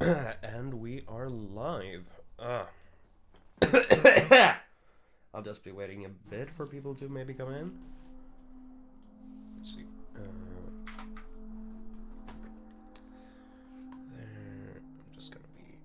And we are live. I'll just be waiting a bit for people to maybe come in. Let's see. I'm just gonna be.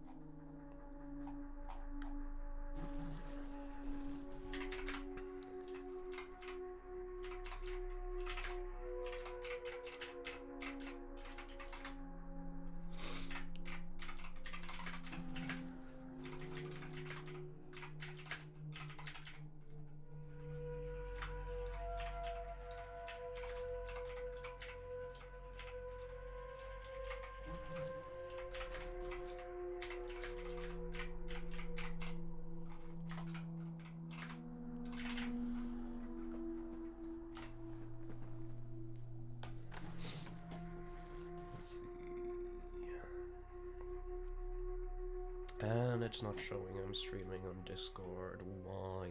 And it's not showing I'm streaming on Discord. Why?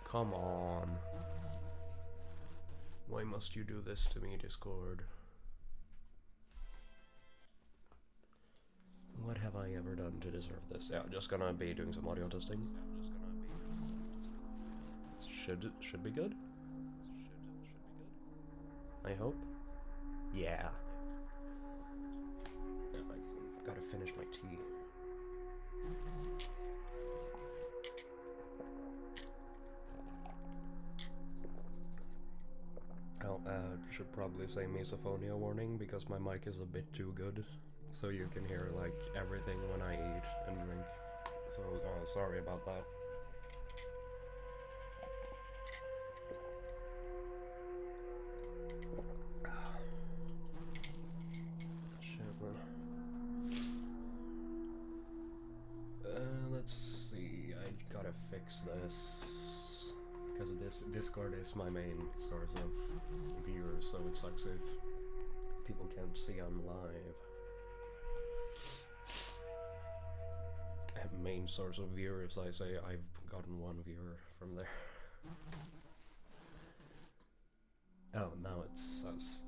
Come on. Why must you do this to me, Discord? What have I ever done to deserve this? Yeah, I'm just gonna be doing some audio testing. Should be good? I hope. Yeah. I gotta finish my tea. Oh, should probably say misophonia warning because my mic is a bit too good, so you can hear like everything when I eat and drink. So, sorry about that. Let's see, I gotta fix this, because this Discord is my main source of viewers, so it sucks if people can't see I'm live. Main source of viewers, I say I've gotten one viewer from there. Oh, now it says.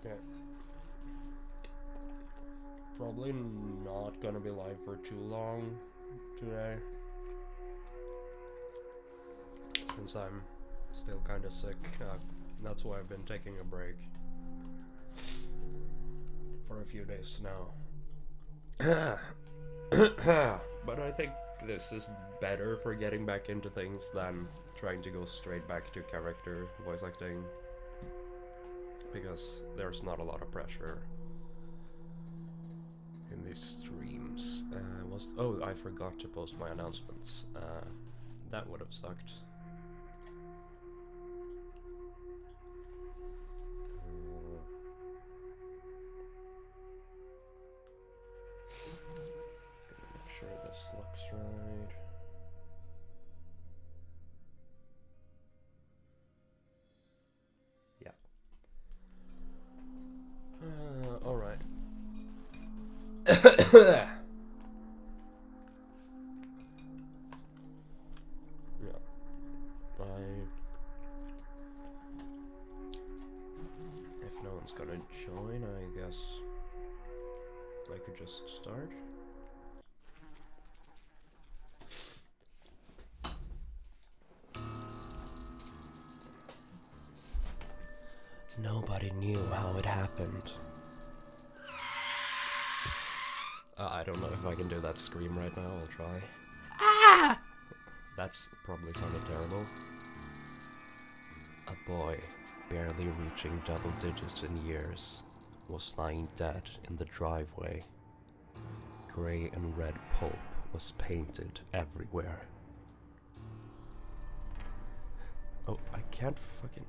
Okay. Probably not gonna be live for too long today, since I'm still kinda sick. That's why I've been taking a break for a few days now. But I think this is better for getting back into things than trying to go straight back to character voice acting, because there's not a lot of pressure in these streams. Oh, I forgot to post my announcements. That would have sucked. Just gonna make sure this looks right. Yeah. Alright. Yeah. If no one's gonna join, I guess I could just start. Nobody knew how it happened. I don't know if I can do that scream right now, I'll try. Ah! That's probably sounded terrible. A boy, barely reaching double digits in years, was lying dead in the driveway. Gray and red pulp was painted everywhere. Oh, I can't fucking...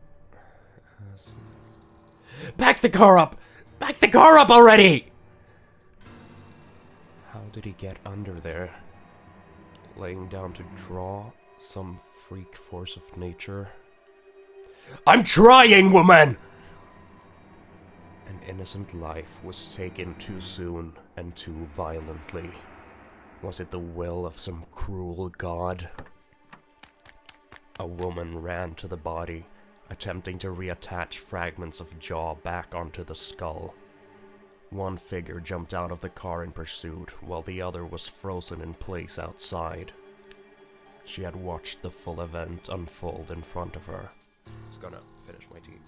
Back the car up! Back the car up already! How did he get under there? Laying down to draw? Some freak force of nature? I'm trying, woman! An innocent life was taken too soon and too violently. Was it the will of some cruel god? A woman ran to the body, attempting to reattach fragments of jaw back onto the skull. One figure jumped out of the car in pursuit, while the other was frozen in place outside. She had watched the full event unfold in front of her. I was gonna finish my tea.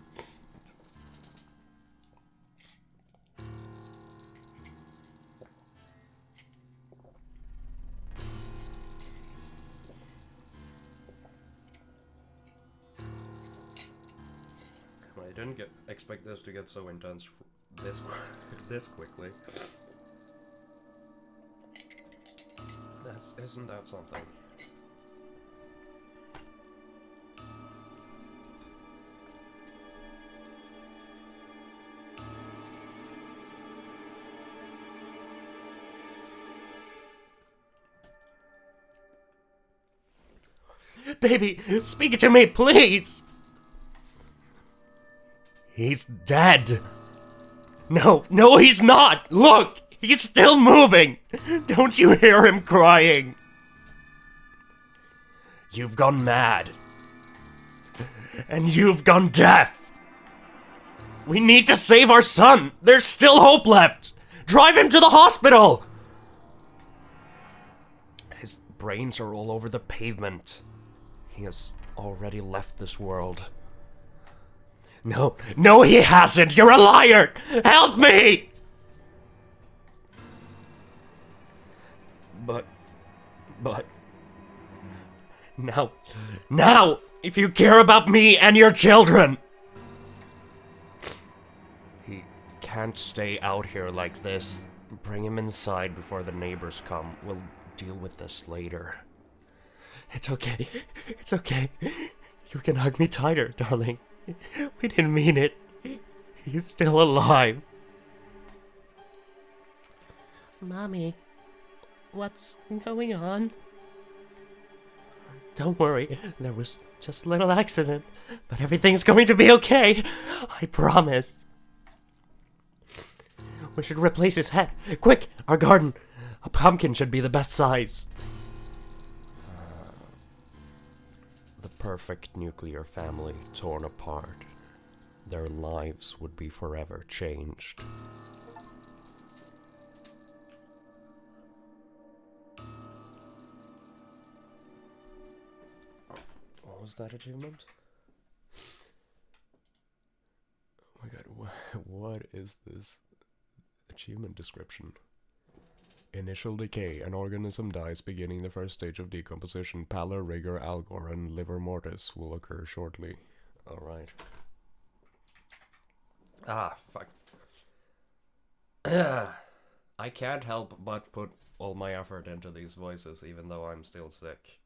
I didn't expect this to get so intense this quickly. Isn't that something? Baby, speak to me, please! He's dead. No, he's not! Look! He's still moving! Don't you hear him crying? You've gone mad. And you've gone deaf. We need to save our son! There's still hope left! Drive him to the hospital! His brains are all over the pavement. He has already left this world. No, he hasn't! You're a liar! Help me! But... Now! If you care about me and your children! He can't stay out here like this. Bring him inside before the neighbors come. We'll deal with this later. It's okay. You can hug me tighter, darling. We didn't mean it. He's still alive. Mommy, what's going on? Don't worry, there was just a little accident, but everything's going to be okay. I promise. We should replace his head. Quick, our garden. A pumpkin should be the best size. The perfect nuclear family torn apart. Their lives would be forever changed. What was that achievement? Oh my god, what is this achievement description? Initial decay. An organism dies beginning the first stage of decomposition. Pallor, rigor, algor, and livor mortis will occur shortly. Alright. Ah, fuck. I can't help but put all my effort into these voices, even though I'm still sick.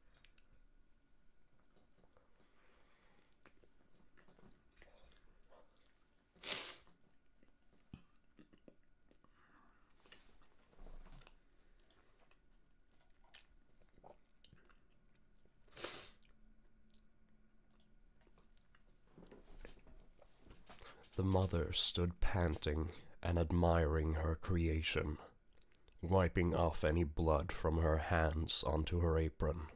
The mother stood panting and admiring her creation, wiping off any blood from her hands onto her apron.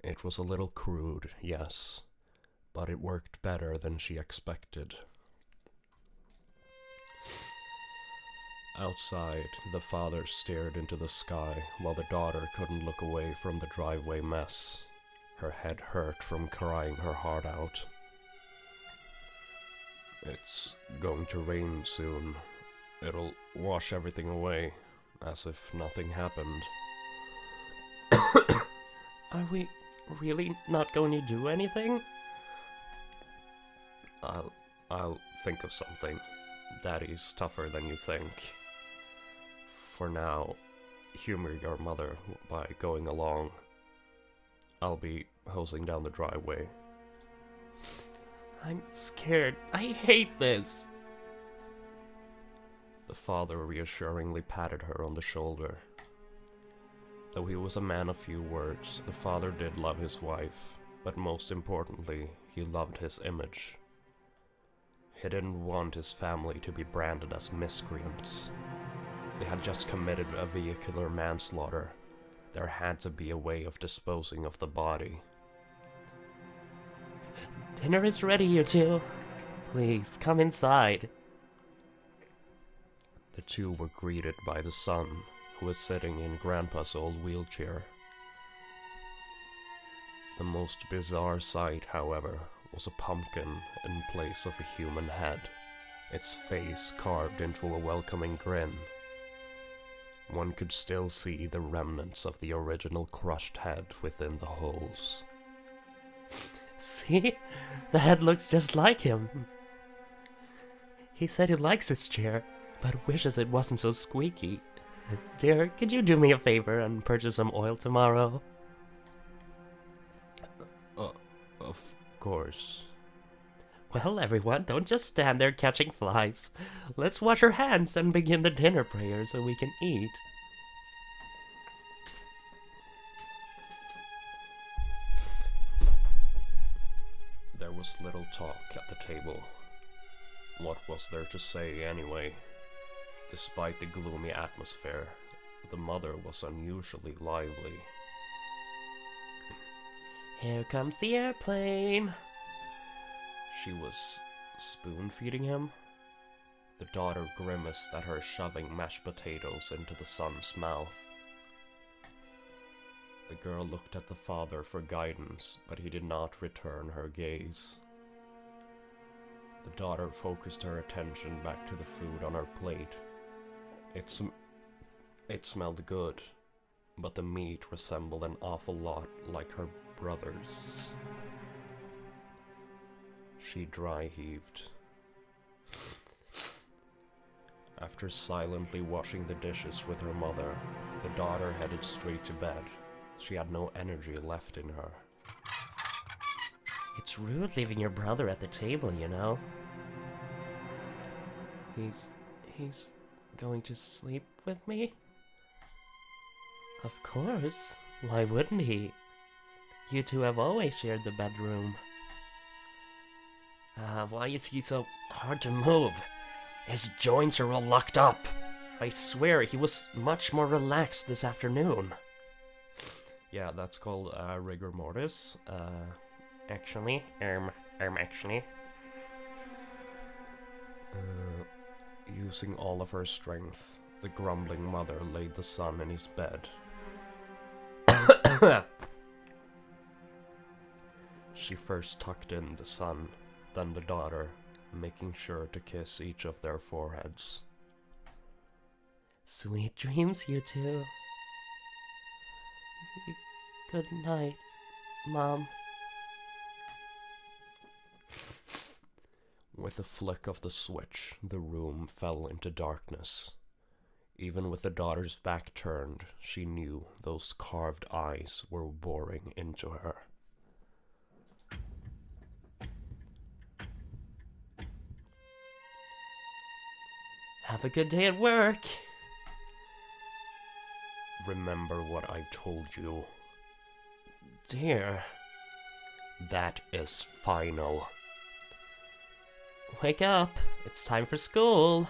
It was a little crude, yes, but it worked better than she expected. Outside, the father stared into the sky while the daughter couldn't look away from the driveway mess. Her head hurt from crying her heart out. It's going to rain soon. It'll wash everything away, as if nothing happened. Are we really not going to do anything? I'll think of something. Daddy's tougher than you think. For now, humor your mother by going along. I'll be hosing down the driveway. I'm scared. I hate this. The father reassuringly patted her on the shoulder. Though he was a man of few words, the father did love his wife, but most importantly, he loved his image. He didn't want his family to be branded as miscreants. They had just committed a vehicular manslaughter. There had to be a way of disposing of the body. Dinner is ready, you two. Please, come inside. The two were greeted by the son, who was sitting in Grandpa's old wheelchair. The most bizarre sight, however, was a pumpkin in place of a human head, its face carved into a welcoming grin. One could still see the remnants of the original crushed head within the holes. See? The head looks just like him. He said he likes his chair, but wishes it wasn't so squeaky. Dear, could you do me a favor and purchase some oil tomorrow? Of course. Well, everyone, don't just stand there catching flies. Let's wash our hands and begin the dinner prayer so we can eat. There was little talk at the table. What was there to say anyway? Despite the gloomy atmosphere, the mother was unusually lively. Here comes the airplane. She was spoon-feeding him? The daughter grimaced at her shoving mashed potatoes into the son's mouth. The girl looked at the father for guidance, but he did not return her gaze. The daughter focused her attention back to the food on her plate. It smelled good, but the meat resembled an awful lot like her brother's. She dry heaved. After silently washing the dishes with her mother, the daughter headed straight to bed. She had no energy left in her. It's rude leaving your brother at the table, you know. He's going to sleep with me? Of course. Why wouldn't he? You two have always shared the bedroom. Why is he so hard to move? His joints are all locked up. I swear he was much more relaxed this afternoon. Yeah, that's called rigor mortis. Actually. Using all of her strength, the grumbling mother laid the son in his bed. She first tucked in the son, then the daughter, making sure to kiss each of their foreheads. Sweet dreams, you two. Good night, Mom. With a flick of the switch, the room fell into darkness. Even with the daughter's back turned, she knew those carved eyes were boring into her. Have a good day at work. Remember what I told you. Dear. That is final. Wake up. It's time for school.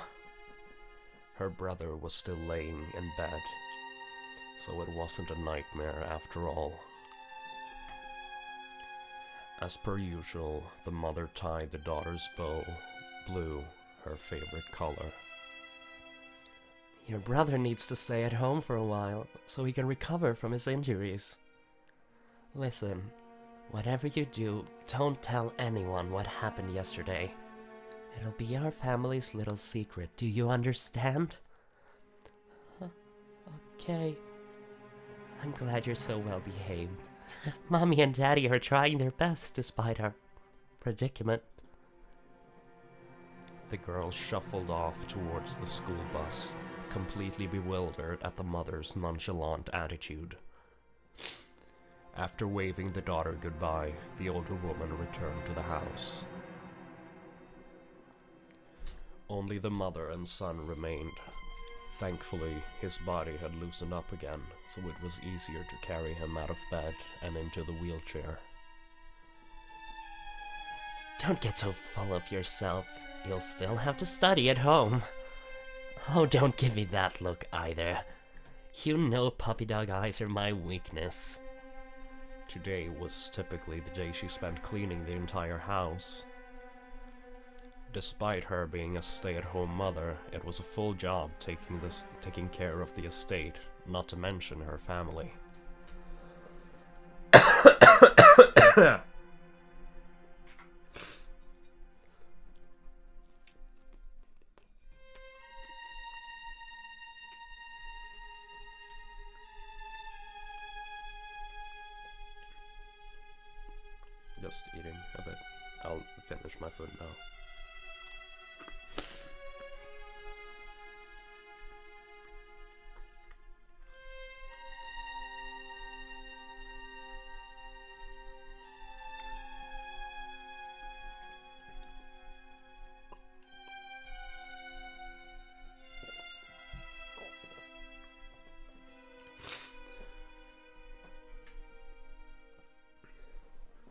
Her brother was still laying in bed, so it wasn't a nightmare after all. As per usual, the mother tied the daughter's bow, blue, her favorite color. Your brother needs to stay at home for a while, so he can recover from his injuries. Listen, whatever you do, don't tell anyone what happened yesterday. It'll be our family's little secret, do you understand? Okay. I'm glad you're so well behaved. Mommy and Daddy are trying their best despite our predicament. The girl shuffled off towards the school bus, completely bewildered at the mother's nonchalant attitude. After waving the daughter goodbye, the older woman returned to the house. Only the mother and son remained. Thankfully, his body had loosened up again, so it was easier to carry him out of bed and into the wheelchair. Don't get so full of yourself. You'll still have to study at home. Oh, don't give me that look either. You know puppy dog eyes are my weakness. Today was typically the day she spent cleaning the entire house. Despite her being a stay-at-home mother, it was a full job taking care of the estate, not to mention her family. Just eating a bit. I'll finish my food now.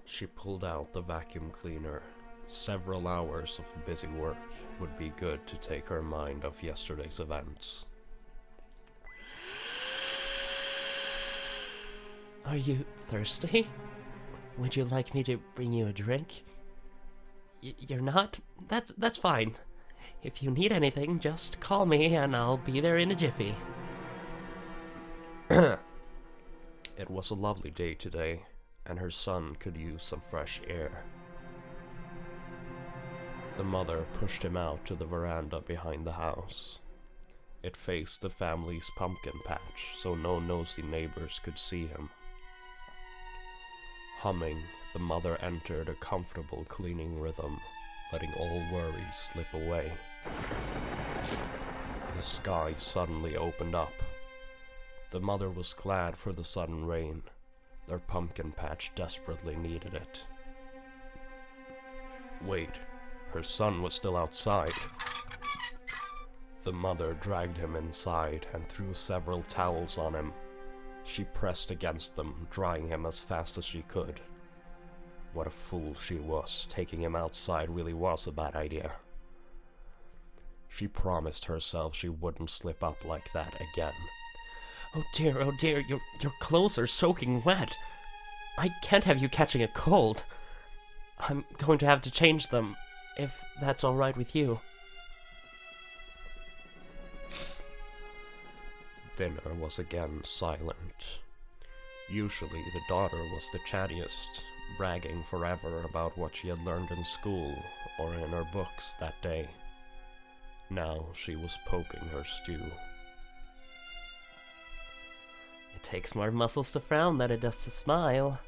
She pulled out the vacuum cleaner. Several hours of busy work would be good to take her mind off yesterday's events. Are you thirsty? Would you like me to bring you a drink? You're not? That's fine. If you need anything, just call me and I'll be there in a jiffy. It was a lovely day today, and her son could use some fresh air. The mother pushed him out to the veranda behind the house. It faced the family's pumpkin patch, so no nosy neighbors could see him. Humming, the mother entered a comfortable cleaning rhythm, letting all worries slip away. The sky suddenly opened up. The mother was glad for the sudden rain. Their pumpkin patch desperately needed it. Wait, her son was still outside. The mother dragged him inside and threw several towels on him. She pressed against them, drying him as fast as she could. What a fool she was. Taking him outside really was a bad idea. She promised herself she wouldn't slip up like that again. Oh dear, your clothes are soaking wet. I can't have you catching a cold. I'm going to have to change them, if that's all right with you. Dinner was again silent. Usually the daughter was the chattiest, bragging forever about what she had learned in school or in her books that day. Now she was poking her stew. It takes more muscles to frown than it does to smile.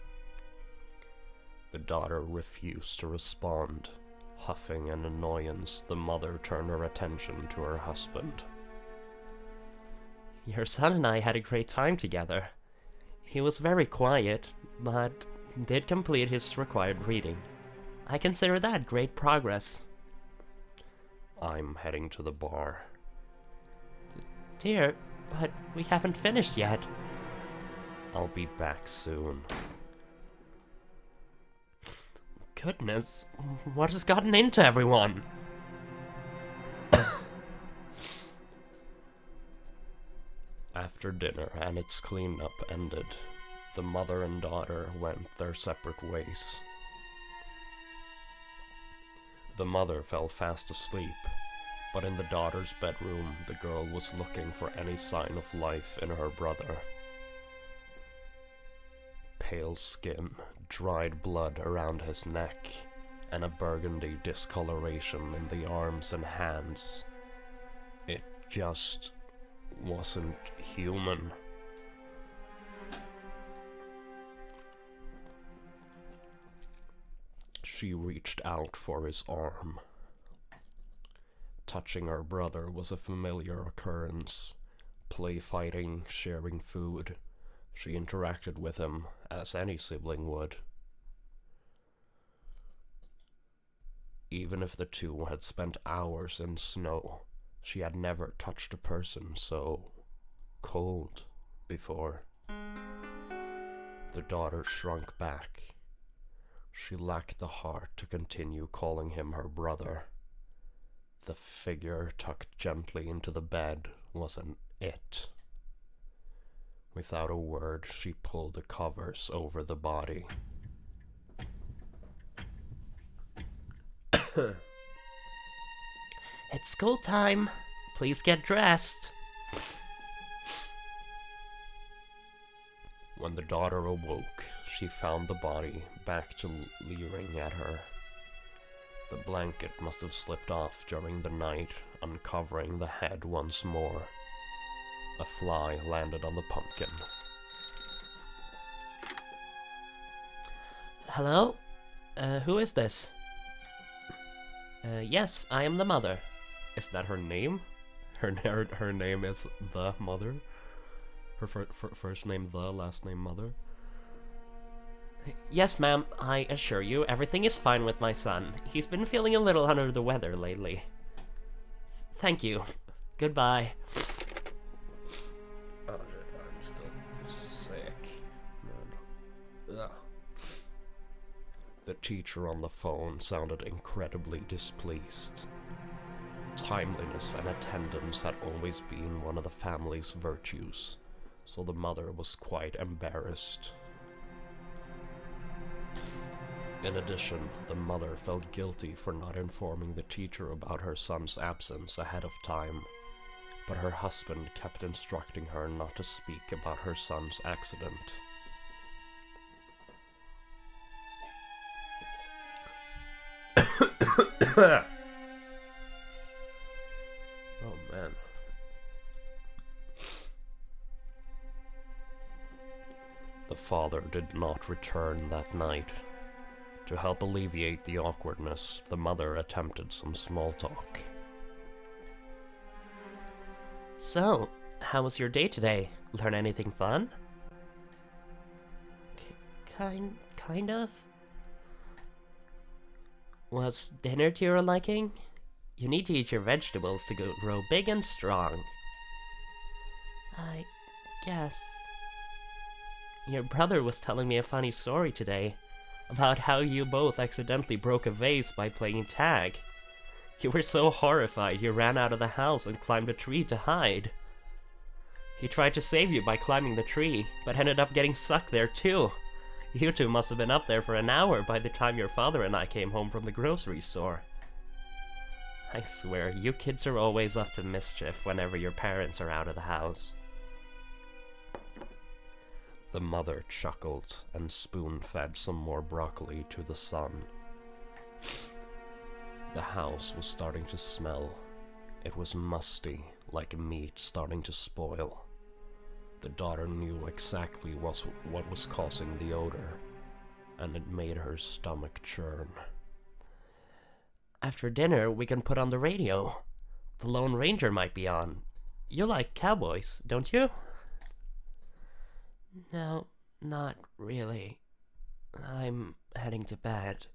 The daughter refused to respond. Huffing in annoyance, the mother turned her attention to her husband. Your son and I had a great time together. He was very quiet, but did complete his required reading. I consider that great progress. I'm heading to the bar. Dear, but we haven't finished yet. I'll be back soon. Goodness, what has gotten into everyone? After dinner and its cleanup ended, the mother and daughter went their separate ways. The mother fell fast asleep, but in the daughter's bedroom, the girl was looking for any sign of life in her brother. Pale skin, dried blood around his neck, and a burgundy discoloration in the arms and hands. It just wasn't human. She reached out for his arm. Touching her brother was a familiar occurrence. Play fighting, sharing food. She interacted with him as any sibling would. Even if the two had spent hours in snow, she had never touched a person so cold before. The daughter shrunk back. She lacked the heart to continue calling him her brother. The figure tucked gently into the bed was an it. Without a word, she pulled the covers over the body. It's school time. Please get dressed. When the daughter awoke, she found the body back to leering at her. The blanket must have slipped off during the night, uncovering the head once more. A fly landed on the pumpkin. Hello? Who is this? Yes, I am the mother. Is that her name? Her name is the mother? Her first name the, last name mother? Yes, ma'am, I assure you, everything is fine with my son. He's been feeling a little under the weather lately. Thank you. Goodbye. Oh shit, I'm still sick. Man. Ugh. The teacher on the phone sounded incredibly displeased. Timeliness and attendance had always been one of the family's virtues, so the mother was quite embarrassed. In addition, the mother felt guilty for not informing the teacher about her son's absence ahead of time, but her husband kept instructing her not to speak about her son's accident. Oh man. The father did not return that night. To help alleviate the awkwardness, the mother attempted some small talk. So, how was your day today? Learn anything fun? Kind of. Was dinner to your liking? You need to eat your vegetables to grow big and strong. I guess. Your brother was telling me a funny story today about how you both accidentally broke a vase by playing tag. You were so horrified you ran out of the house and climbed a tree to hide. He tried to save you by climbing the tree, but ended up getting stuck there too. You two must have been up there for an hour by the time your father and I came home from the grocery store. I swear, you kids are always up to mischief whenever your parents are out of the house. The mother chuckled and spoon-fed some more broccoli to the son. The house was starting to smell. It was musty, like meat starting to spoil. The daughter knew exactly what was causing the odor, and it made her stomach churn. After dinner, we can put on the radio. The Lone Ranger might be on. You like cowboys, don't you? No, not really. I'm heading to bed.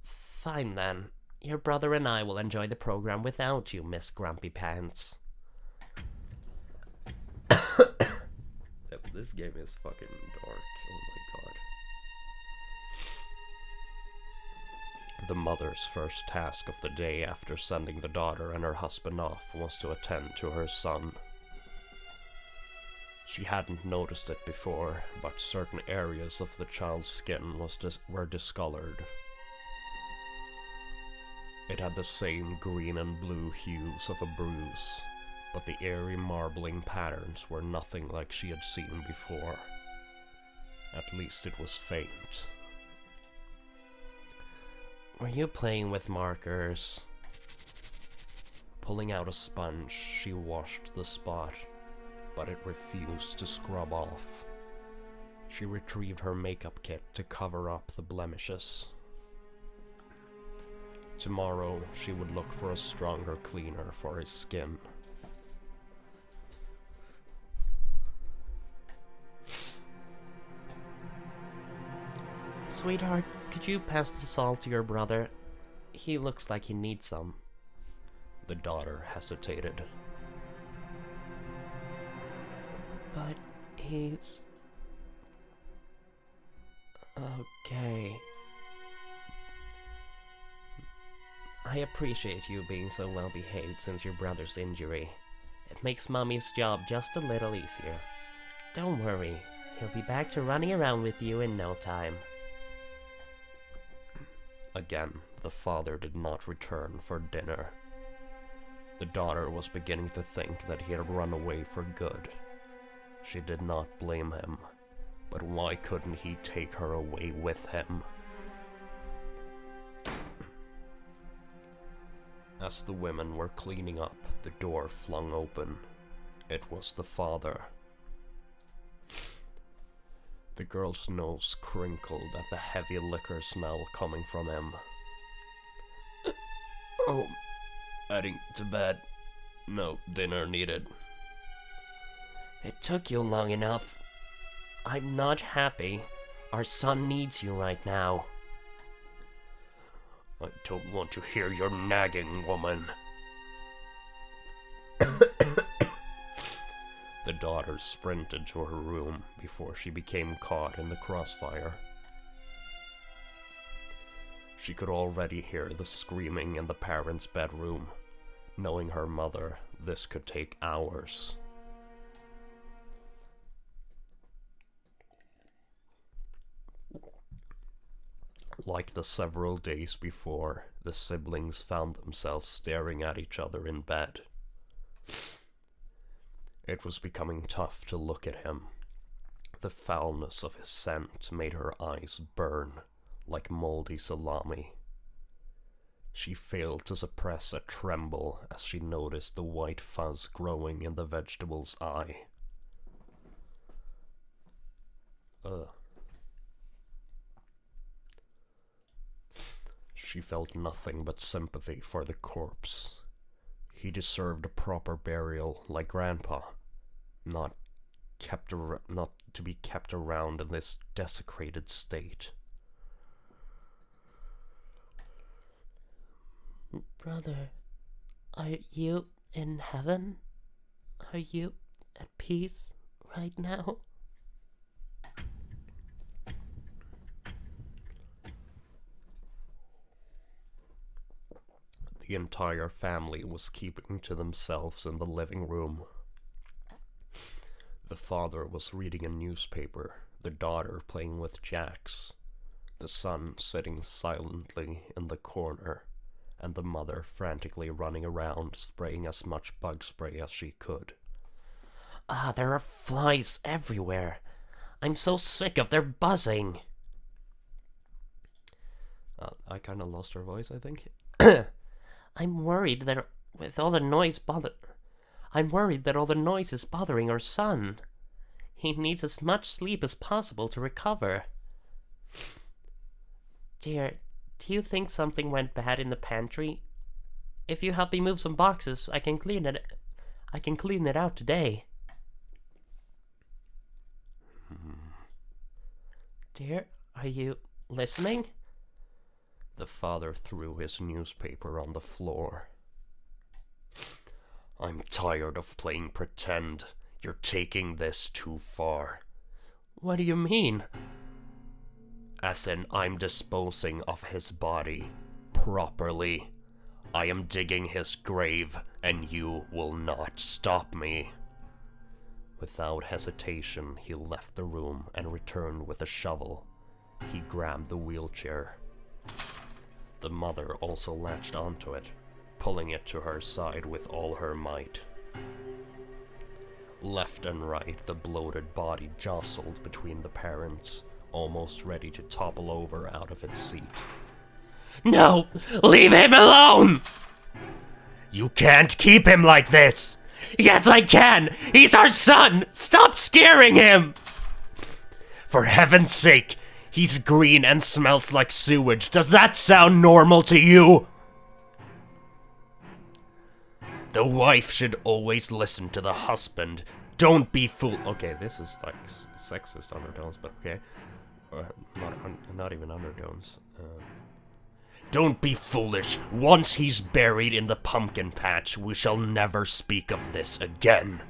Fine then. Your brother and I will enjoy the program without you, Miss Grumpy Pants. This game is fucking dark. Oh my god. The mother's first task of the day after sending the daughter and her husband off was to attend to her son. She hadn't noticed it before, but certain areas of the child's skin were discolored. It had the same green and blue hues of a bruise, but the airy marbling patterns were nothing like she had seen before. At least it was faint. Were you playing with markers? Pulling out a sponge, she washed the spot, but it refused to scrub off. She retrieved her makeup kit to cover up the blemishes. Tomorrow, she would look for a stronger cleaner for his skin. Sweetheart, could you pass the salt to your brother? He looks like he needs some. The daughter hesitated. But he's... okay. I appreciate you being so well behaved since your brother's injury. It makes Mommy's job just a little easier. Don't worry, he'll be back to running around with you in no time. Again, the father did not return for dinner. The daughter was beginning to think that he had run away for good. She did not blame him, but why couldn't he take her away with him? As the women were cleaning up, the door flung open. It was the father. The girl's nose crinkled at the heavy liquor smell coming from him. Oh, heading to bed. No dinner needed. It took you long enough. I'm not happy. Our son needs you right now. I don't want to hear your nagging, woman. The daughter sprinted to her room before she became caught in the crossfire. She could already hear the screaming in the parents' bedroom. Knowing her mother, this could take hours. Like the several days before, the siblings found themselves staring at each other in bed. It was becoming tough to look at him. The foulness of his scent made her eyes burn like moldy salami. She failed to suppress a tremble as she noticed the white fuzz growing in the vegetable's eye. She felt nothing but sympathy for the corpse. He deserved a proper burial like Grandpa, not to be kept around in this desecrated state. Brother, are you in heaven? Are you at peace right now? The entire family was keeping to themselves in the living room. The father was reading a newspaper, the daughter playing with jacks, the son sitting silently in the corner, and the mother frantically running around spraying as much bug spray as she could. There are flies everywhere. I'm so sick of their buzzing. I kinda lost her voice, I think. I'm worried that all the noise is bothering our son. He needs as much sleep as possible to recover. Dear, do you think something went bad in the pantry? If you help me move some boxes, I can clean it out today. Dear, are you listening? The father threw his newspaper on the floor. I'm tired of playing pretend. You're taking this too far. What do you mean? As in, I'm disposing of his body properly. I am digging his grave, and you will not stop me. Without hesitation, he left the room and returned with a shovel. He grabbed the wheelchair. The mother also latched onto it, pulling it to her side with all her might. Left and right, the bloated body jostled between the parents, almost ready to topple over out of its seat. No! Leave him alone! You can't keep him like this! Yes, I can! He's our son! Stop scaring him! For heaven's sake! He's green and smells like sewage. Does that sound normal to you? The wife should always listen to the husband. Don't be fool. Okay, this is like sexist undertones, but okay. Not even undertones. Don't be foolish. Once he's buried in the pumpkin patch, we shall never speak of this again.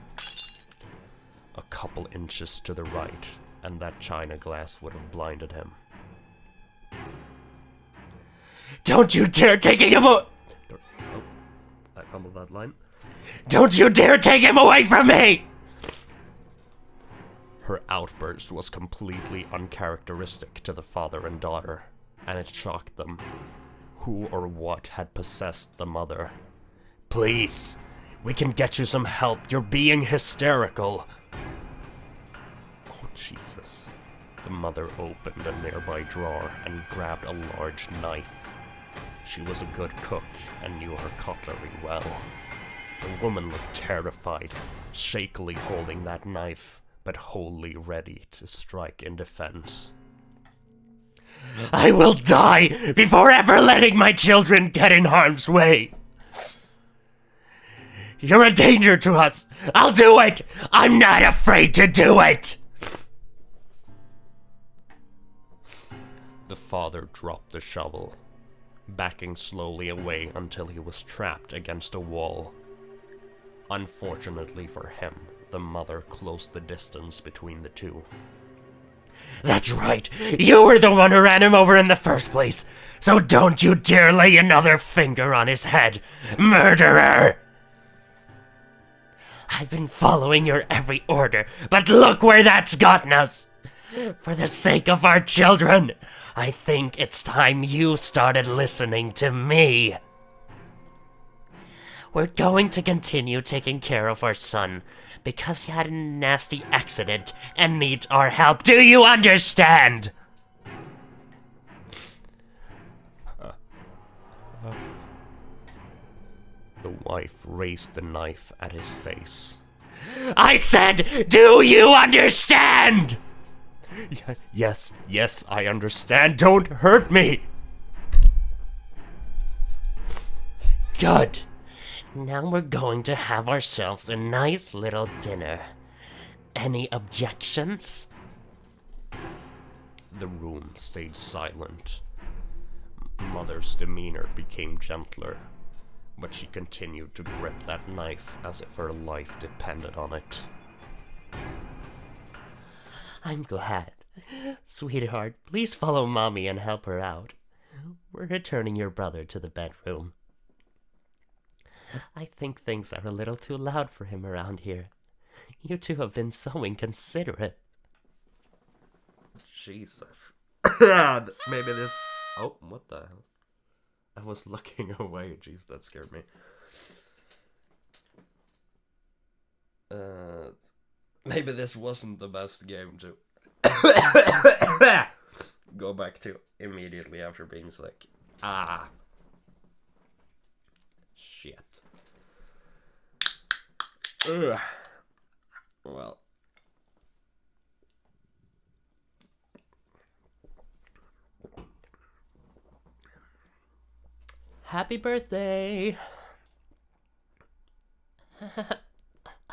A couple inches to the right, and that china glass would have blinded him. Don't you dare taking him out! Oh, I fumbled that line. Don't you dare take him away from me! Her outburst was completely uncharacteristic to the father and daughter, and it shocked them. Who or what had possessed the mother? Please, we can get you some help. You're being hysterical. Oh, Jesus. The mother opened a nearby drawer and grabbed a large knife. She was a good cook and knew her cutlery well. The woman looked terrified, shakily holding that knife, but wholly ready to strike in defense. I will die before ever letting my children get in harm's way. You're a danger to us. I'll do it. I'm not afraid to do it. The father dropped the shovel, backing slowly away until he was trapped against a wall. Unfortunately for him, the mother closed the distance between the two. That's right! You were the one who ran him over in the first place! So don't you dare lay another finger on his head, murderer! I've been following your every order, but look where that's gotten us! For the sake of our children, I think it's time you started listening to me. We're going to continue taking care of our son, because he had a nasty accident and needs our help. Do you understand? The wife raised the knife at his face. I said, do you understand? Yes, I understand. Don't hurt me. Good. Now we're going to have ourselves a nice little dinner. Any objections? The room stayed silent. Mother's demeanor became gentler, but she continued to grip that knife as if her life depended on it. I'm glad. Sweetheart, please follow Mommy and help her out. We're returning your brother to the bedroom. I think things are a little too loud for him around here. You two have been so inconsiderate. Jesus. Maybe this... Oh, what the hell? I was looking away. Jeez, that scared me. Maybe this wasn't the best game to go back to immediately after being sick. Shit. Ugh. Well. Happy birthday!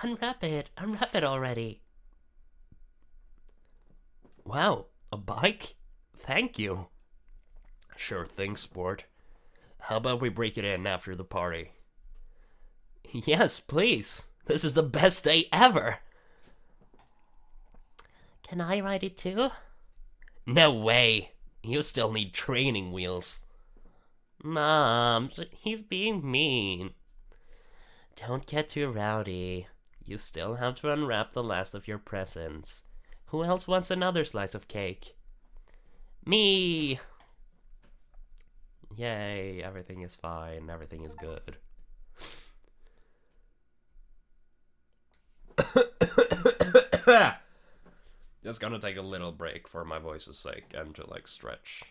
Unwrap it already. Wow, a bike? Thank you. Sure thing, sport. How about we break it in after the party? Yes, please. This is the best day ever. Can I ride it too? No way. You still need training wheels. Mom, he's being mean. Don't get too rowdy. You still have to unwrap the last of your presents. Who else wants another slice of cake? Me! Yay, everything is fine, everything is good. Just gonna take a little break for my voice's sake and to like stretch.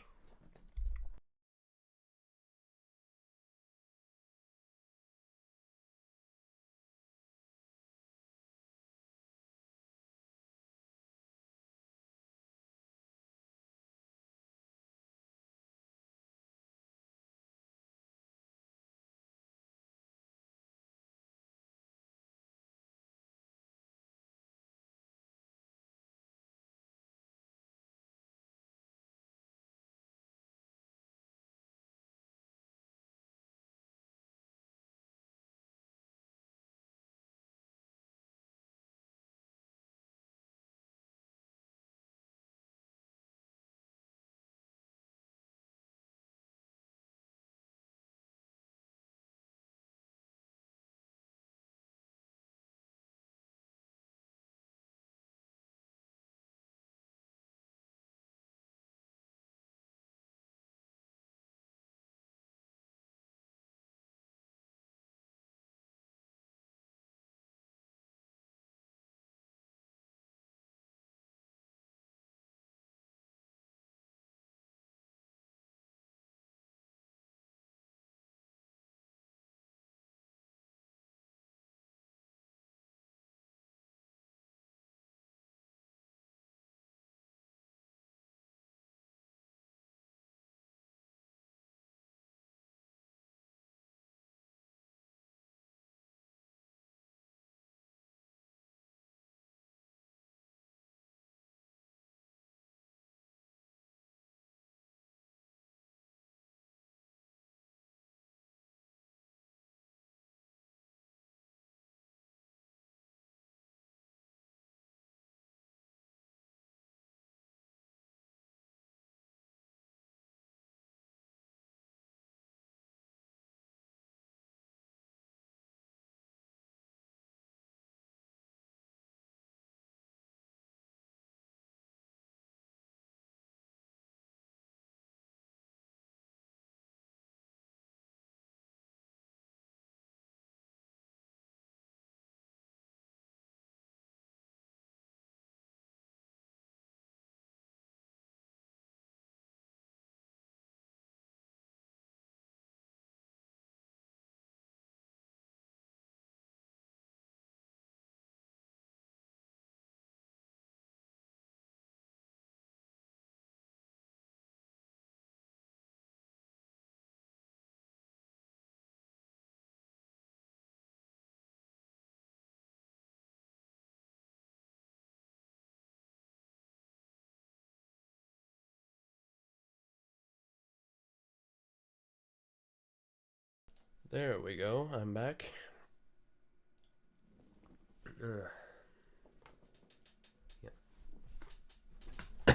There we go, I'm back.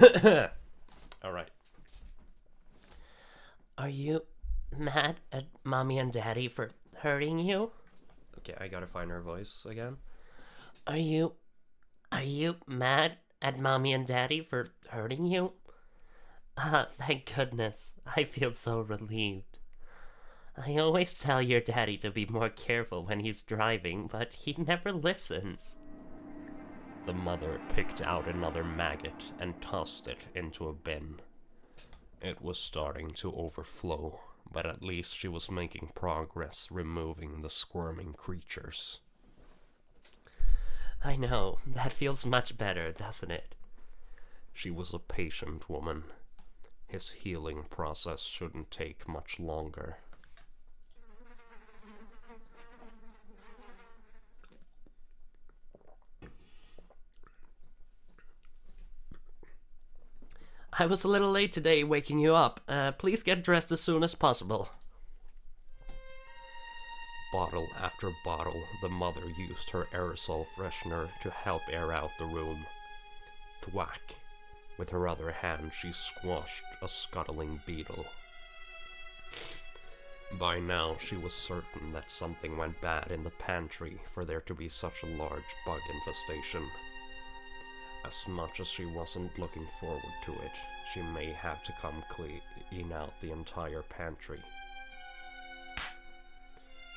Yeah. Alright. Are you mad at mommy and daddy for hurting you? Okay, I gotta find her voice again. Are you mad at mommy and daddy for hurting you? Ah, thank goodness. I feel so relieved. I always tell your daddy to be more careful when he's driving, but he never listens. The mother picked out another maggot and tossed it into a bin. It was starting to overflow, but at least she was making progress removing the squirming creatures. I know, that feels much better, doesn't it? She was a patient woman. His healing process shouldn't take much longer. I was a little late today waking you up. Please get dressed as soon as possible. Bottle after bottle, the mother used her aerosol freshener to help air out the room. Thwack! With her other hand, she squashed a scuttling beetle. By now, she was certain that something went bad in the pantry for there to be such a large bug infestation. As much as she wasn't looking forward to it, she may have to come clean out the entire pantry.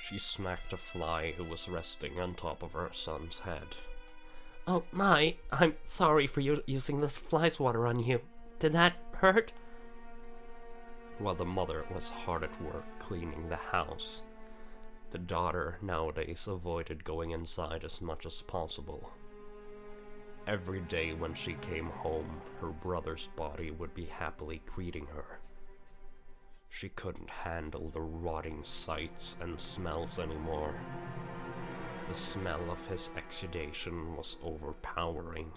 She smacked a fly who was resting on top of her son's head. Oh my, I'm sorry for using this fly swatter on you. Did that hurt? While the mother was hard at work cleaning the house, the daughter nowadays avoided going inside as much as possible. Every day when she came home, her brother's body would be happily greeting her. She couldn't handle the rotting sights and smells anymore. The smell of his exudation was overpowering.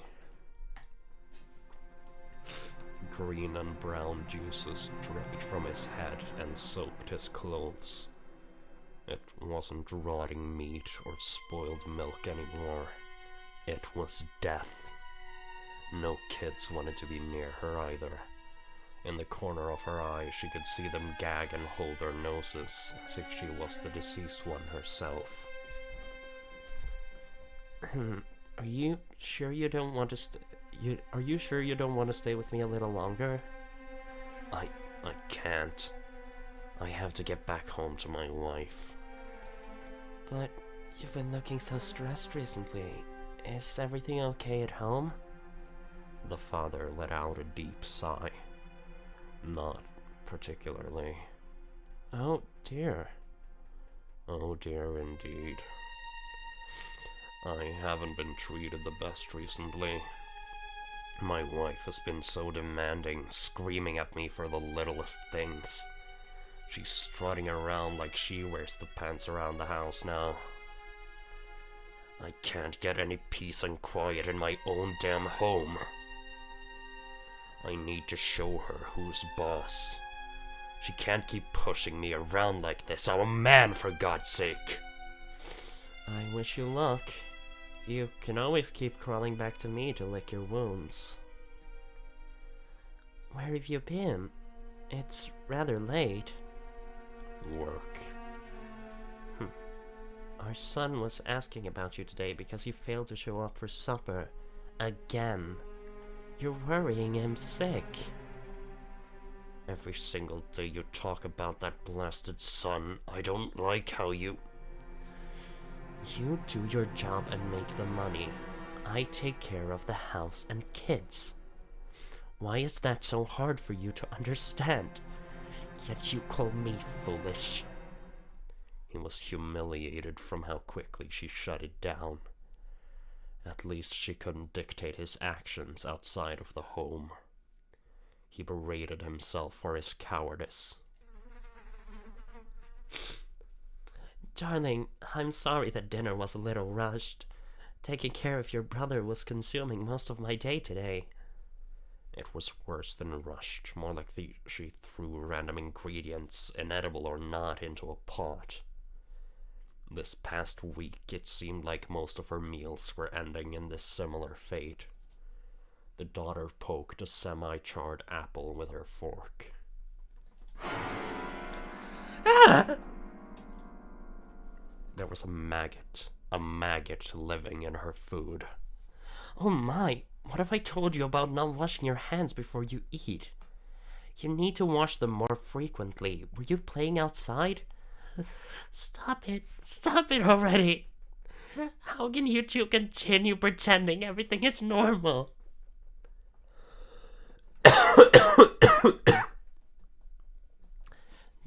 Green and brown juices dripped from his head and soaked his clothes. It wasn't rotting meat or spoiled milk anymore. It was death. No kids wanted to be near her either. In the corner of her eye, she could see them gag and hold their noses, as if she was the deceased one herself. Are you sure you don't want to Are you sure you don't want to stay with me a little longer? I can't. I have to get back home to my wife. But you've been looking so stressed recently. Is everything okay at home? The father let out a deep sigh. Not particularly. Oh dear. Oh dear indeed. I haven't been treated the best recently. My wife has been so demanding, screaming at me for the littlest things. She's strutting around like she wears the pants around the house now. I can't get any peace and quiet in my own damn home. I need to show her who's boss. She can't keep pushing me around like this. I'm a man, for God's sake. I wish you luck. You can always keep crawling back to me to lick your wounds. Where have you been? It's rather late. Work. Our son was asking about you today because you failed to show up for supper. Again. You're worrying him sick. Every single day you talk about that blasted son. I don't like how you... You do your job and make the money. I take care of the house and kids. Why is that so hard for you to understand? Yet you call me foolish. He was humiliated from how quickly she shut it down. At least she couldn't dictate his actions outside of the home. He berated himself for his cowardice. Darling, I'm sorry that dinner was a little rushed. Taking care of your brother was consuming most of my day today. It was worse than rushed, more like she threw random ingredients, inedible or not, into a pot. This past week, it seemed like most of her meals were ending in this similar fate. The daughter poked a semi-charred apple with her fork. Ah! There was a maggot living in her food. Oh my, what have I told you about not washing your hands before you eat? You need to wash them more frequently. Were you playing outside? Stop it already. How can you two continue pretending everything is normal?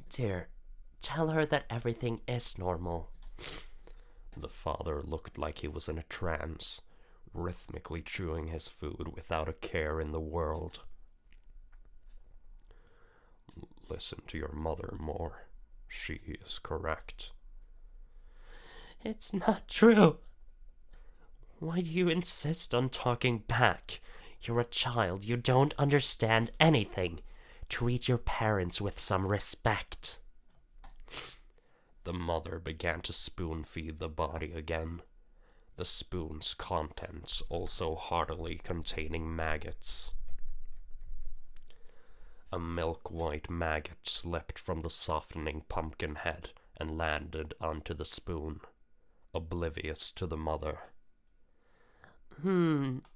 Dear, tell her that everything is normal. The father looked like he was in a trance, rhythmically chewing his food without a care in the world. Listen to your mother more. She is correct. It's not true. Why do you insist on talking back? You're a child. You don't understand anything. Treat your parents with some respect. The mother began to spoon-feed the body again, the spoon's contents also heartily containing maggots. A milk-white maggot slipped from the softening pumpkin head and landed onto the spoon, oblivious to the mother.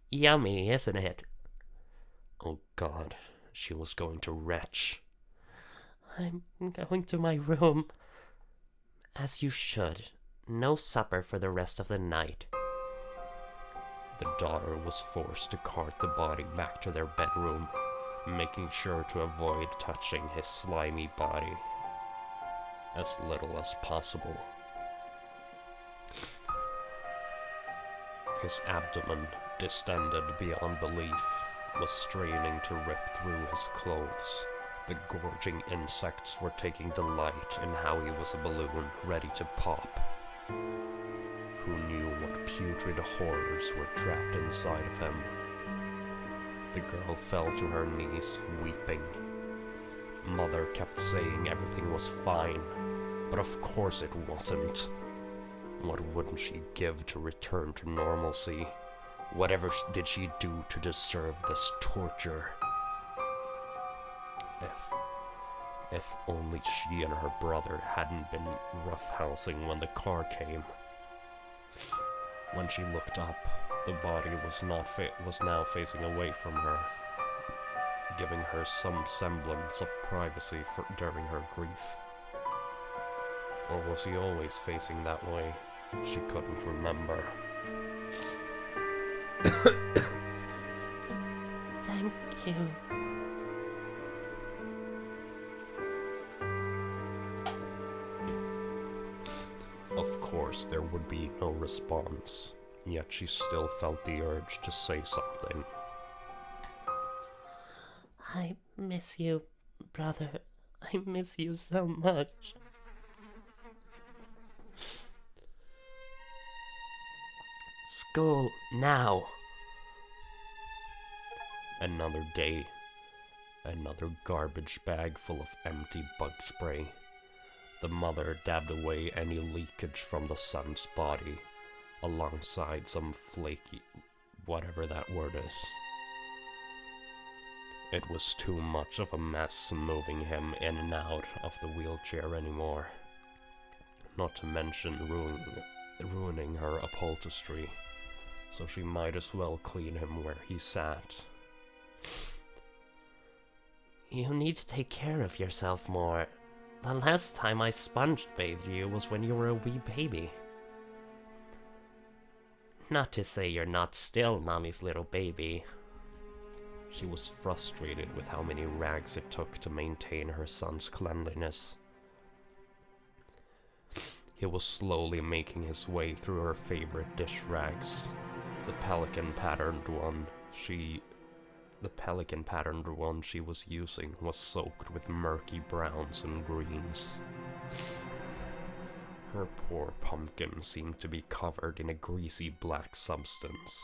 Yummy, isn't it? Oh God, she was going to retch. I'm going to my room. As you should. No supper for the rest of the night. The daughter was forced to cart the body back to their bedroom, making sure to avoid touching his slimy body as little as possible. His abdomen, distended beyond belief, was straining to rip through his clothes. The gorging insects were taking delight in how he was a balloon ready to pop. Who knew what putrid horrors were trapped inside of him? The girl fell to her knees, weeping. Mother kept saying everything was fine, but of course it wasn't. What wouldn't she give to return to normalcy? Whatever did she do to deserve this torture? If only she and her brother hadn't been roughhousing when the car came. When she looked up, the body was now facing away from her, giving her some semblance of privacy during her grief. Or was he always facing that way? She couldn't remember. Thank you. Of course, there would be no response, yet she still felt the urge to say something. I miss you, brother. I miss you so much. School, now! Another day. Another garbage bag full of empty bug spray. The mother dabbed away any leakage from the son's body, alongside some flaky, whatever that word is. It was too much of a mess moving him in and out of the wheelchair anymore. Not to mention ruining her upholstery, so she might as well clean him where he sat. You need to take care of yourself more. The last time I sponge-bathed you was when you were a wee baby. Not to say you're not still Mommy's little baby. She was frustrated with how many rags it took to maintain her son's cleanliness. He was slowly making his way through her favorite dish rags. The pelican patterned one she was using was soaked with murky browns and greens. Her poor pumpkin seemed to be covered in a greasy black substance.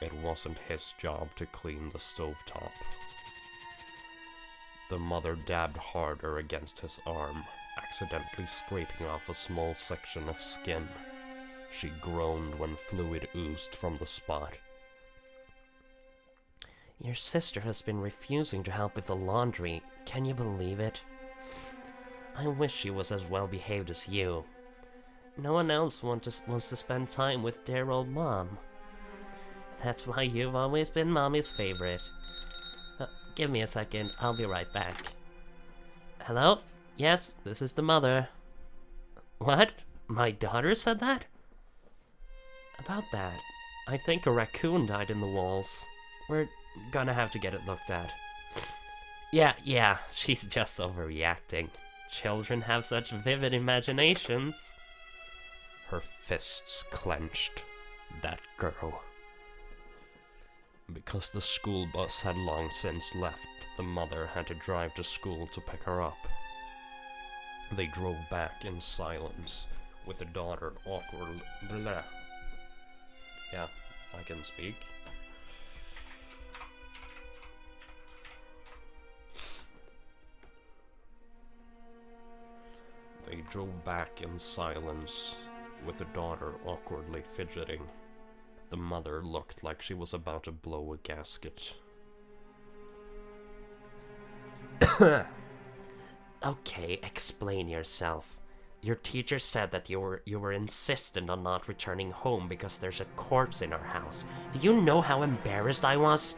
It wasn't his job to clean the stovetop. The mother dabbed harder against his arm, accidentally scraping off a small section of skin. She groaned when fluid oozed from the spot. Your sister has been refusing to help with the laundry. Can you believe it? I wish she was as well behaved as you. No one else wants to spend time with dear old Mom. That's why you've always been Mommy's favorite. Give me a second, I'll be right back. Hello? Yes, this is the mother. What? My daughter said that? About that, I think a raccoon died in the walls. We're gonna have to get it looked at. Yeah, she's just overreacting. Children have such vivid imaginations. Her fists clenched. That girl. Because the school bus had long since left, the mother had to drive to school to pick her up. They drove back in silence, with the daughter awkwardly... Yeah, I can speak. They drove back in silence, with the daughter awkwardly fidgeting. The mother looked like she was about to blow a gasket. Okay, explain yourself. Your teacher said that you were insistent on not returning home because there's a corpse in our house. Do you know how embarrassed I was?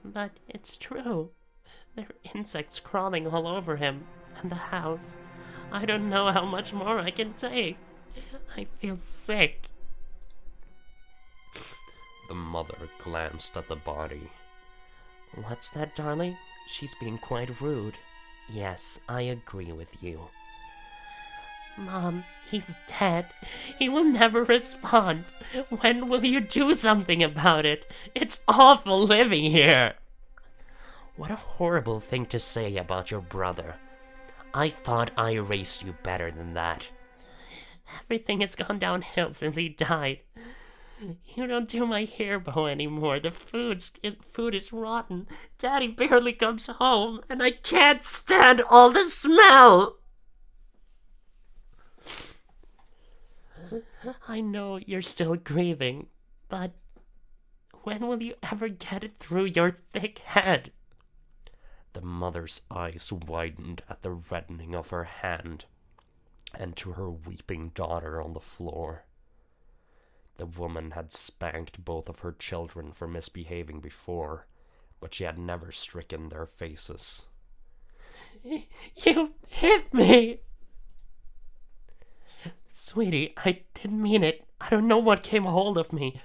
But it's true. There are insects crawling all over him and the house. I don't know how much more I can take. I feel sick. The mother glanced at the body. What's that, darling? She's being quite rude. Yes, I agree with you. Mom, he's dead. He will never respond. When will you do something about it? It's awful living here. What a horrible thing to say about your brother. I thought I raised you better than that. Everything has gone downhill since he died. You don't do my hair bow anymore. The food is rotten. Daddy barely comes home, and I can't stand all the smell. I know you're still grieving, but when will you ever get it through your thick head? The mother's eyes widened at the reddening of her hand, and to her weeping daughter on the floor. The woman had spanked both of her children for misbehaving before, but she had never stricken their faces. You hit me! Sweetie, I didn't mean it. I don't know what came a hold of me.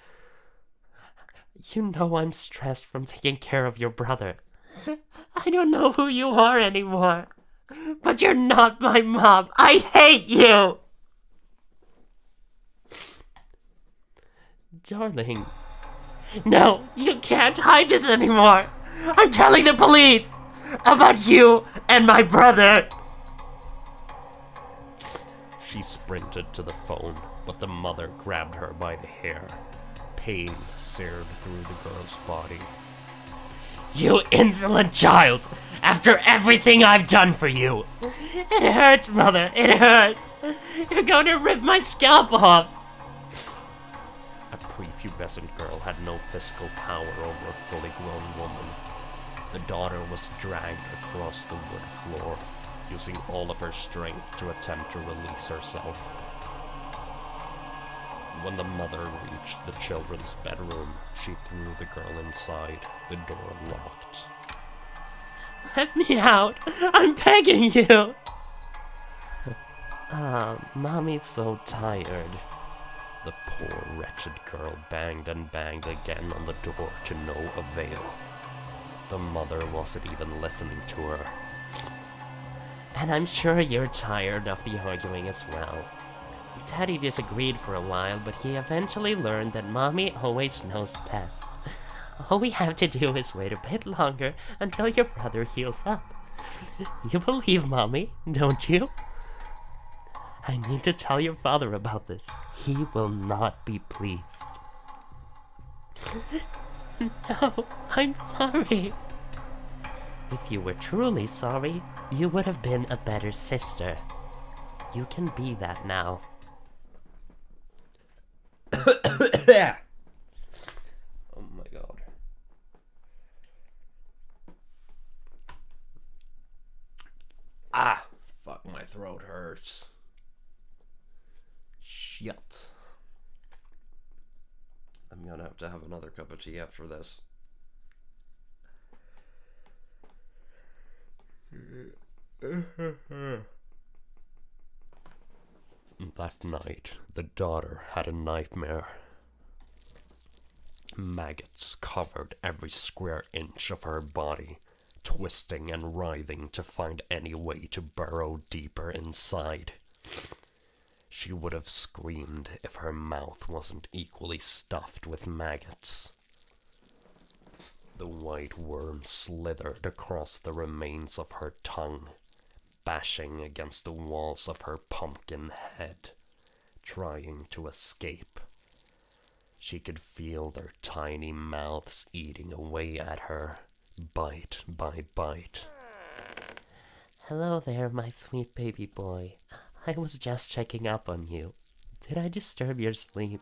You know I'm stressed from taking care of your brother. I don't know who you are anymore. But you're not my mom. I hate you! Darling. No, you can't hide this anymore. I'm telling the police about you and my brother. She sprinted to the phone, but the mother grabbed her by the hair. Pain seared through the girl's body. You insolent child! After everything I've done for you! It hurts, mother, it hurts! You're going to rip my scalp off! A prepubescent girl had no physical power over a fully grown woman. The daughter was dragged across the wood floor, using all of her strength to attempt to release herself. When the mother reached the children's bedroom, she threw the girl inside, the door locked. Let me out! I'm begging you! Mommy's so tired. The poor, wretched girl banged and banged again on the door to no avail. The mother wasn't even listening to her. And I'm sure you're tired of the arguing as well. Daddy disagreed for a while, but he eventually learned that Mommy always knows best. All we have to do is wait a bit longer until your brother heals up. You believe Mommy, don't you? I need to tell your father about this. He will not be pleased. No, I'm sorry. If you were truly sorry, you would have been a better sister. You can be that now. Yeah. Oh my god. Ah, fuck, my throat hurts. Shit. I'm gonna have to have another cup of tea after this. That night, the daughter had a nightmare. Maggots covered every square inch of her body, twisting and writhing to find any way to burrow deeper inside. She would have screamed if her mouth wasn't equally stuffed with maggots. The white worm slithered across the remains of her tongue, bashing against the walls of her pumpkin head, trying to escape. She could feel their tiny mouths eating away at her, bite by bite. Hello there, my sweet baby boy. I was just checking up on you. Did I disturb your sleep?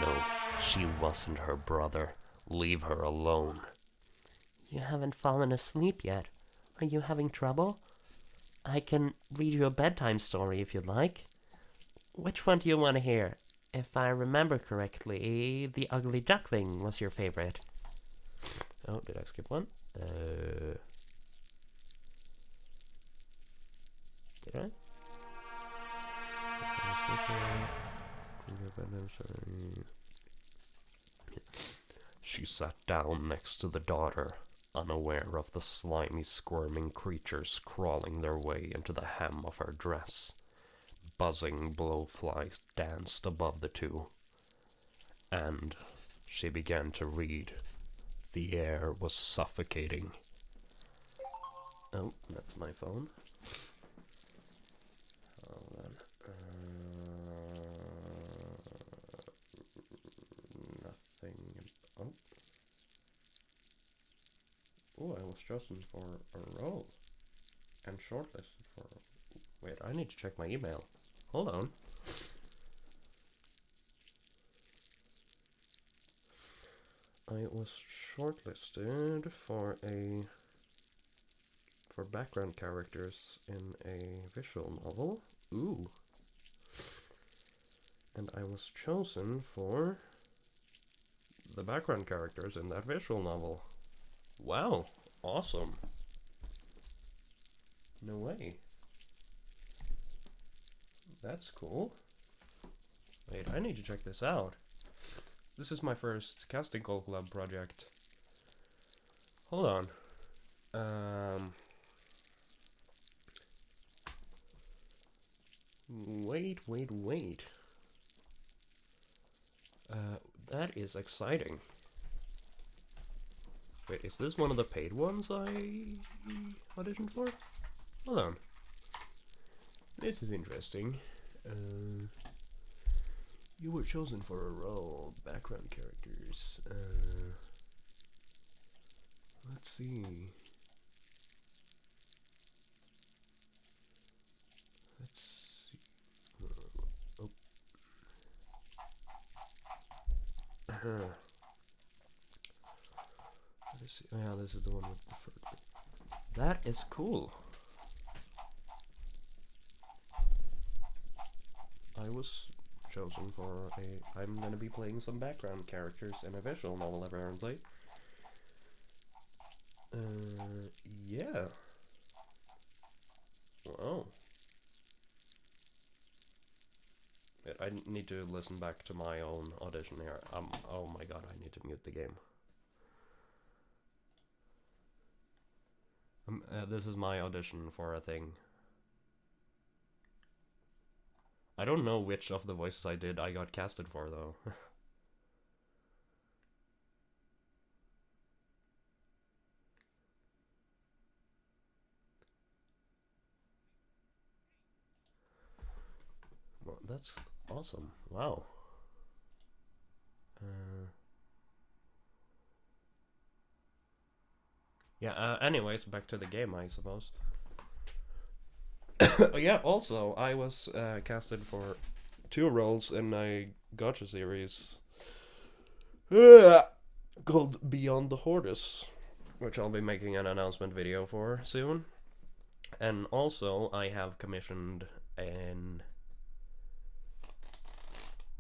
No, she wasn't her brother. Leave her alone. You haven't fallen asleep yet. Are you having trouble? I can read you a bedtime story if you'd like. Which one do you want to hear? If I remember correctly, The Ugly Duckling was your favorite. Oh, did I skip one? Did I? She sat down next to the daughter, unaware of the slimy, squirming creatures crawling their way into the hem of her dress. Buzzing blowflies danced above the two, and she began to read. The air was suffocating. Oh, that's my phone. Hold on. Nothing. Oh. Oh, I was chosen for a role and shortlisted for. Wait, I need to check my email. Hold on. I was shortlisted for background characters in a visual novel. Ooh. And I was chosen for the background characters in that visual novel. Wow, awesome. No way. That's cool. Wait, I need to check this out. This is my first Casting Call Club project. Hold on. Wait. That is exciting. Wait, is this one of the paid ones I auditioned for? Hold on. This is interesting. You were chosen for a role, background characters. Let's see. Oh. Let's see. Oh, yeah, this is the one with the fur. That is cool. I was chosen for I'm gonna be playing some background characters in a visual novel, apparently. Yeah. Wow. Wait, I need to listen back to my own audition here. Oh my god, I need to mute the game. This is my audition for a thing. I don't know which of the voices I did I got casted for, though. Well, that's awesome. Wow. Yeah, anyways, back to the game, I suppose. Yeah, also, I was casted for 2 roles in a gacha series called Beyond the Hordes, which I'll be making an announcement video for soon. And also, I have commissioned an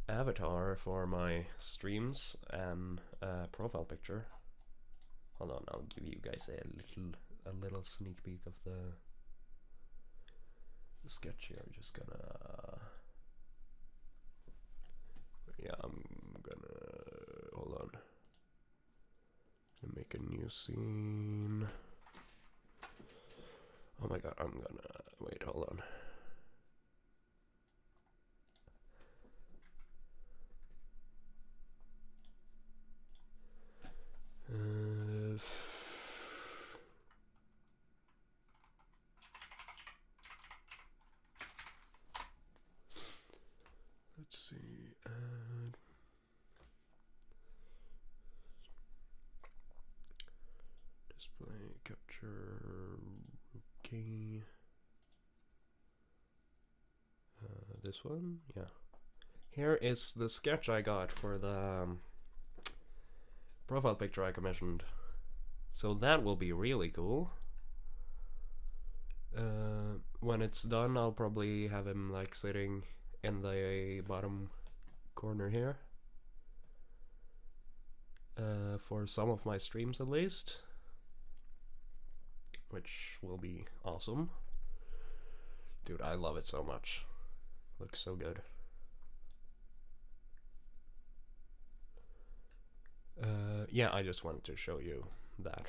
avatar for my streams and profile picture. Hold on, I'll give you guys a little sneak peek of the sketch here. Just gonna, yeah, I'm gonna, hold on, make a new scene. Oh my god, I'm gonna, wait, hold on. Let's see, display capture, okay. This one, yeah. Here is the sketch I got for the profile picture I commissioned. So that will be really cool. When it's done, I'll probably have him like sitting in the bottom corner here. For some of my streams at least. Which will be awesome. Dude, I love it so much. Looks so good. Yeah, I just wanted to show you that.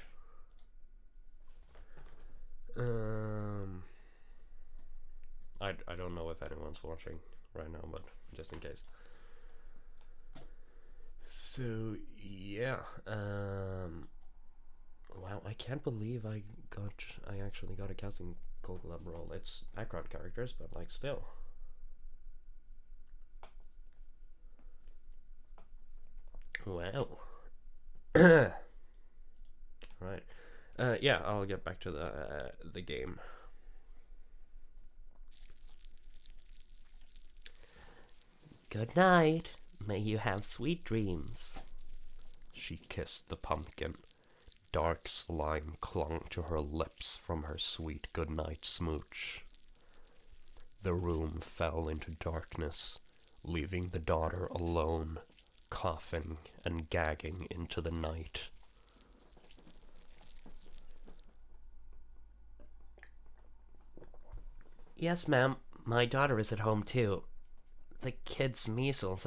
I don't know if anyone's watching right now, but just in case. So yeah, wow, I can't believe I actually got a casting call collab role. It's background characters, but like still. Wow. Right. Yeah, I'll get back to the game. Good night. May you have sweet dreams. She kissed the pumpkin. Dark slime clung to her lips from her sweet goodnight smooch. The room fell into darkness, leaving the daughter alone, coughing and gagging into the night. Yes, ma'am. My daughter is at home too. The kid's measles